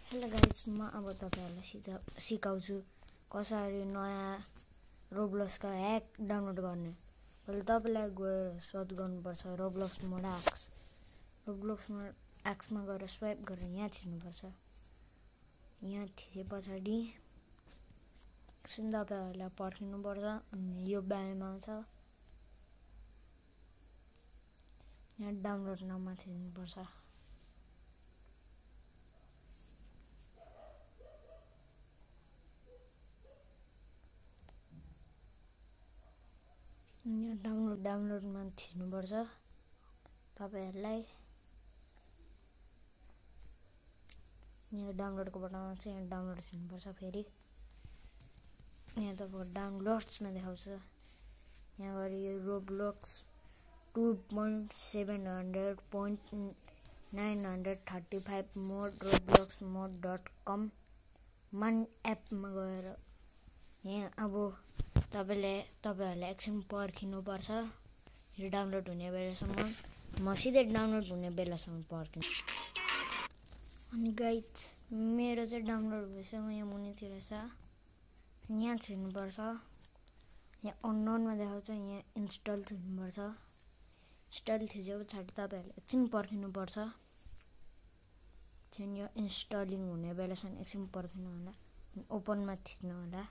Hello guys, म अब तपाईहरुलाई सिकाउँछु कसरी नयाँ रोब्लक्सका ह्याक डाउनलोड गर्ने। पहिले तपाईलाई गएर सर्च गर्नुपर्छ रोब्लक्स मोड एक्स। रोब्लक्स मोड एक्समा गएर स्वाइप गरेर यहाँ थिच्नुपर्छ। यहाँ थिचे पछाडि एकछिन तपाईहरुलाई पर्खिनुपर्छ अनि यो बायाँमा आउँछ। यहाँ डाउनलोड नाउमा थिच्नुपर्छ। यहाँ डाउनलोडमा थिच्नुपर्छ। तपाईहरुलाई यहाँ डाउनलोडको बटन आउँछ, यहाँ डाउनलोड थिच्नुपर्छ। फेरि यहाँ तपाईको डाउनलोड्समा देखाउँछ। यहाँ गएर यो रोब्लक्स 2.700.935 मोड robloxmod.com मन एपमा गएर यहाँ अब तपाईहरुले एकछिन पर्खिनुपर्छ यो डाउनलोड हुने बेलासम्म। म सिधै डाउनलोड हुने बेलासम्म पर्खिनु। अनि गाइज मेरो चाहिँ डाउनलोड भइसक्यो। यहाँ मुनितिर छ, यहाँ थिच्नुपर्छ। यहाँ अननोनमा देखाउँछ, यहाँ इन्स्टल थिच्नुपर्छ। इन्स्टल थिचे पछाडि तपाईहरुले एकछिन पर्खिनुपर्छ। यो इन्स्टलिङ हुने बेलासम्म एकछिन पर्खिनु होला। ओपनमा थिच्नु होला।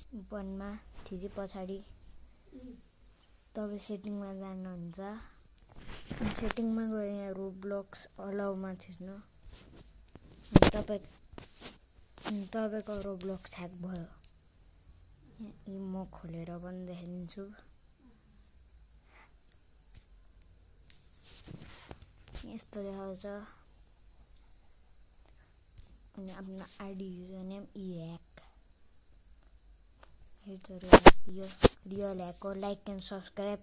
ओपनमा थिचे पछाडि तपाई सेटिङमा जानुहुन्छ। सेटिङमा गएर यहाँ रोब्लक्स अलाउमा थिच्नु। तपाईको रोब्लक्स ह्याक भयो। यहाँ म खोलेर पनि देखाइदिन्छु। यस्तो देखाउँछ। अनि आफ्नो आइडी युजरनेम ह्याक। यो रियल ह्याक हो। Like and subscribe.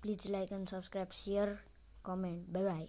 Please like and subscribe, share, comment. Bye bye.